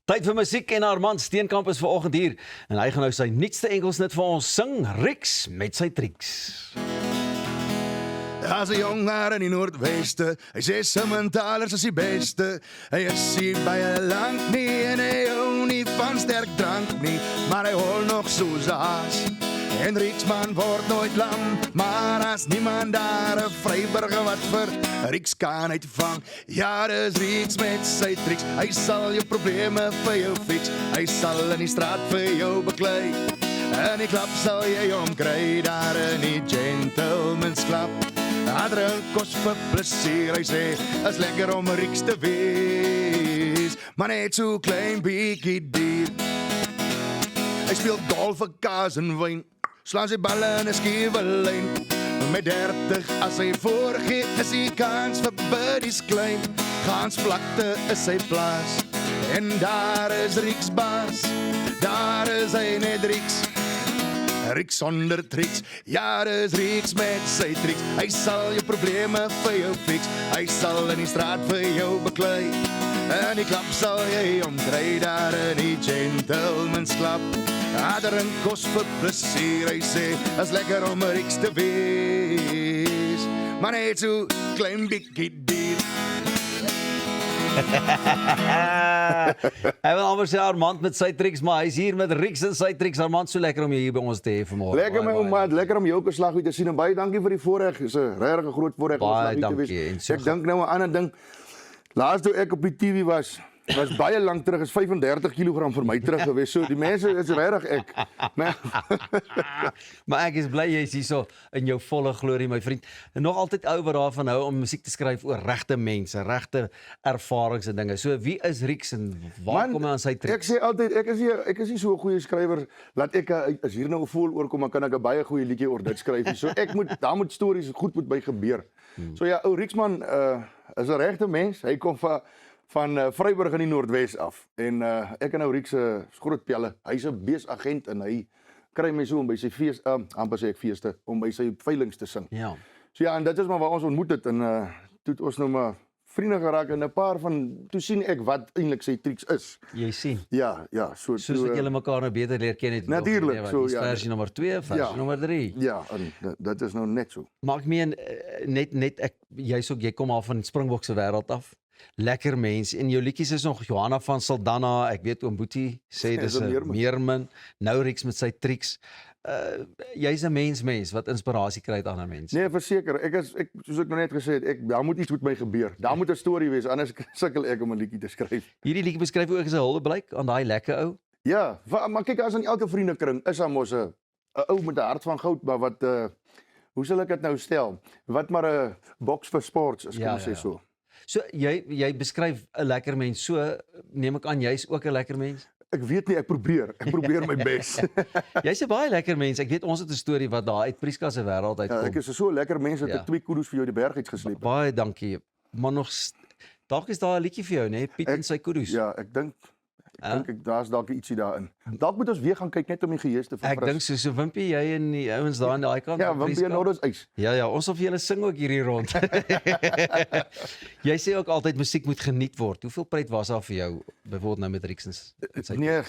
Tyd vir musiek en Armand Steenkamp is vanoggend hier en hy gaan nou sy nuutste enkelsnit vir ons sing, Rix met sy triks. As 'n jong haar in die Noordweste, hy sê Simmentalers is die beste. Hy is hier baie lank nie en hy hou nie van sterk drank nie, maar hy hol nog soos 'n haas. En Riksman word nooit lam, maar as niemand daar 'n vryburger wat vir Riks kan uitvang. Ja, dis Riks met sy triks, hy sal jou probleme vir jou fix. Hy sal in die straat vir jou beklei, en die klap sal jy omkry daar in die Gentleman's Club. Hij drinkt kost vir plesier, hy sê, is lekker om Riks te wees, maar net so klein bietjie dier. Hy speel golf vir kaas en wyn, slaan sy balle in 'n skewe lyn. Met 30 as hy voorgee, is die kans vir buddies klein. Gansvlakte is sy plaas, en daar is Riks baas, daar is hy net Riks. Riks sonder triks, ja, dis Riks met sy triks. Hy sal jou probleme vir jou fix, hy sal in die straat vir jou beklei, en die klap sal jy omkry daar in die Gentleman's Club. Hij drink kost vir plesier, hy sê, is lekker om Riks te wees, maar net so klein bietjie dier. Hy wil amper sê Armand met sy triks, maar hy is hier met Rix en sy triks. Armand, so lekker om jy hier by ons te hê vanmôre. Lekker my ouma, lekker om jou geslag te sien en baie dankie vir die voorreg. Dis 'n regtig groot voorreg om Baie geslag te dankie, en wees. so Ek dink nou 'n ander ding. Laas toe ek op die TV was baie lank terug, is 35 kg vir my terug gewees. So die mense is regtig ek. Nee. Maar ek is bly jy is hier so in jou volle glorie, my vriend. En nog altyd ou wat daarvan hou om musiek te skryf oor regte mense, regte ervarings en dinge. So wie is Rix en waar kom hy aan sy Ek triks? sê altyd ek is nie so 'n goeie skrywer laat ek as hier nou 'n voel oorkom, dan kan ek 'n baie goeie liedjie oor dit skryf. So daar moet stories goed moet by gebeur. So ja, ou Riksman is 'n regte mens. Hy kom van Vryburg in die Noordwes af. En ek en nou Riks groot pelle. Hy's 'n beesagent en hy kry my so om by sy fees, amper sê ek feeste, om by sy veilings te sing. Ja. So ja, en dit is maar waar ons ontmoet het en toe het ons nou maar vriende geraak en 'n paar van toe sien ek wat eintlik sy triks is. Jy sien. Ja, Soos wat julle mekaar nou beter leer ken het. Natuurlijk, so, ja. Versie nommer 2, versie nommer 3. Ja, en dit is nou net so. Maar ek meen net jy kom al van Springbok se wêreld af. Lekker mens en jou liedjies is nog Johanna van Saldanha, ek weet oom Boetie sê dis 'n meermin, nou Rix met sy triks. Jy's 'n mens wat inspirasie kry uit ander mense. Nee, verseker, ek soos ek nou net gesê het, daar moet iets met my gebeur. Daar moet 'n storie wees, anders sukkel ek om 'n liedjie te skryf. Hierdie liedjie beskryf ook as 'n huldeblyk aan daai lekker ou. Ja, maar kyk, as in elke vriendekring is daar mos 'n ou met 'n hart van goud, maar wat hoe sal ek dit nou stel? Wat maar 'n boks vir sports is, kom ons sê so. So jy beskryf 'n lekker mens, so neem ek aan jy's ook 'n lekker mens? Ek weet nie, ek probeer my bes. Jy's 'n baie lekker mens. Ek weet ons het 'n storie wat daar uit Prieska se wêreld uitkom. Ja, ek is so 'n lekker mens dat ek 2 kudu's vir jou die berg uit gesleep het. Baie dankie. Maar nog dalk is daar 'n liedjie vir jou, né? Piet en sy kudu's. Ja, ek dink daar's dalk ietsie daarin. Dalk moet ons weer gaan kyk net om die gees te verfris. Ek dink so Wimpie, jy en die ouens daar aan daai kant. Ja, Wimpie en Norris ys. Ja, ons sal vir julle sing ook hierdie rond. Jy sê ook altyd musiek moet geniet word. Hoeveel pret was daar vir jou byvoorbeeld nou met Rixens? Nee,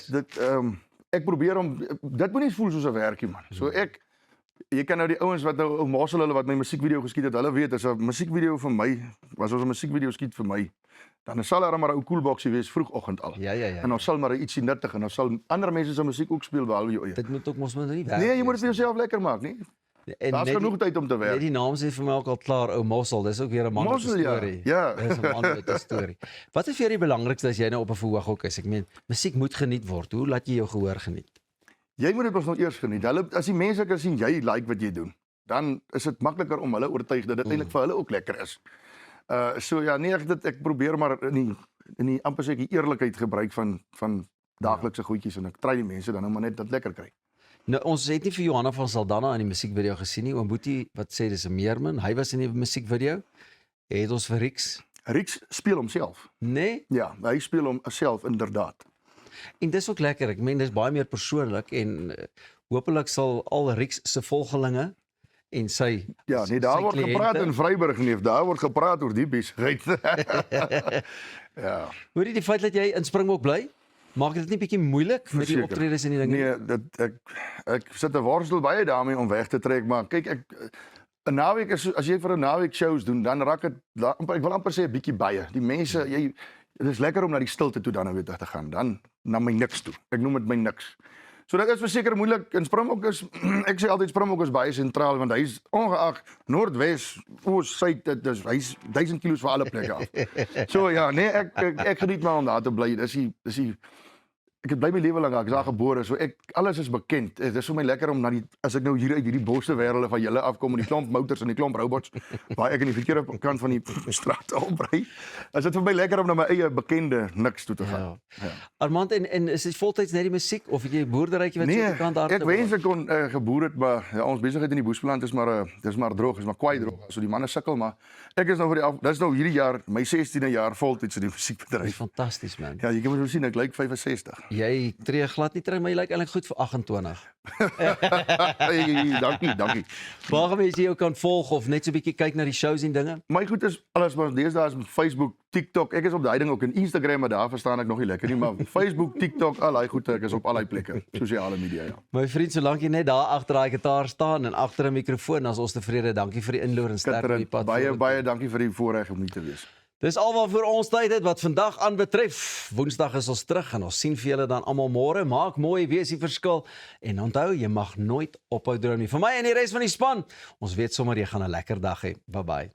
ek probeer om dit moet nie voel soos 'n werkie man. So jy kan nou die ouens wat nou Mossel hulle wat my musiekvideo geskiet het, hulle weet as 'n musiekvideo vir my, was ons 'n musiekvideo skiet vir my, dan sal daar maar 'n ou coolboxie wees vroegoggend al. Ja. En ons sal maar ietsie nuttig en ons sal ander mense se musiek ook speel behalwe jou eie. Dit moet ook mos maar nie werk. Nee, jy moet dit vir jouself lekker maak, nie? Daar's genoeg tyd om te werk. Net die naam sê vir my ook al klaar, ou Mossel, dis ook weer 'n man met 'n storie. Ja. Dis 'n man met 'n storie. Wat is vir jou die belangrikste as jy nou op 'n verhoog ook is? Ek meen, musiek moet geniet word. Hoe laat jy jou gehoor geniet? Jy moet dit mos nou eers geniet. As die mense kan sien jy like wat jy doen, dan is dit makliker om hulle oortuig dat dit eintlik vir hulle ook lekker is. So ja, nee, ek probeer maar in die amper sê ek die eerlikheid gebruik van daaglikse goedjies en ek try die mense dan nou maar net dat lekker kry. Nou ons het nie vir Johanna van Saldanha in die musiekvideo gesien nie. Oom Boetie wat sê dis 'n meermin. Hy was in die musiekvideo. Het ons vir Rix. Rix speel homself. Nee? Ja, hy speel homself inderdaad. En dis ook lekker. Ek meen dis baie meer persoonlik en hopelik sal al Rix se volgelinge en sy ja, nee, daar word gepraat in Vryburg nie, daar word gepraat oor die besigheid. Ja. Hoor jy die feit dat jy in Springbok bly? Maak dit nie bietjie moeilik met die Verseker. optredes en die dinge? Nee, ek sit 'n worstel baie daarmee om weg te trek, maar kyk, 'n naweek is as jy vir 'n naweek shows doen, dan raak dit ek wil amper sê 'n bietjie baie. Die mense, dit is lekker om na die stilte toe dan weer te gaan. Dan na my niks toe. Ek noem dit my niks. So dit is verseker moeilik. En Springbok is ek sê altyd Springbok is baie sentraal want hy's ongeag Noordwes, Oos, Suid, hy's 1000 kilos vir alle plekke af. So ja, nee, ek geniet maar om daar te bly. Dis die ek het bly my lewe lank, ek is daar gebore, so alles is bekend. Dit is vir my lekker om as ek nou hier uit hierdie bosse wêrelde van julle afkom met die klomp motors en die klomp robots, waar ek in die verkeerde kant van die straat opry. Is dit vir my lekker om na my eie bekende niks toe te gaan. Ja. Armand, en is dit voltyds net die musiek of het jy 'n boerderytjie wat Nee, so kant daar ek wens ek kon geboer het, maar ja, ons besigheid in die Boesbeland is maar droog, is maar kwai droog. So die manne sukkel, maar ek is nou dis nou hierdie jaar, my 16de jaar voltyds in die Dis musiekbedryf. fantasties, man. Ja, jy kan maar sien, ek lyk 65. Jy tree glad nie terug, maar jy lyk eintlik goed vir 28. Dankie. Waar mense jou kan volg of net so 'n bietjie kyk na die shows en dinge? My goed is alles maar deesdae is met Facebook, TikTok. Ek is op daai ding ook in Instagram, maar daar verstaan ek nog nie lekker nie, maar Facebook, TikTok, al daai goed, ek is op al daai plekke, sosiale media, ja. My vriend, solank jy net daar agter daai gitaar staan en agter 'n mikrofoon, dan is ons tevrede. Dankie vir die inloer en sterkte op die pad. Baie dankie vir die voorreg om hier te wees. Dis alwaar vir ons tyd het wat vandag aanbetref. Woensdag is ons terug en ons sien vir julle dan almal môre. Maak mooi, wees die verskil en onthou, jy mag nooit ophou droom nie. Vir my en die res van die span, ons weet sommer jy gaan 'n lekker dag hê. Bye bye.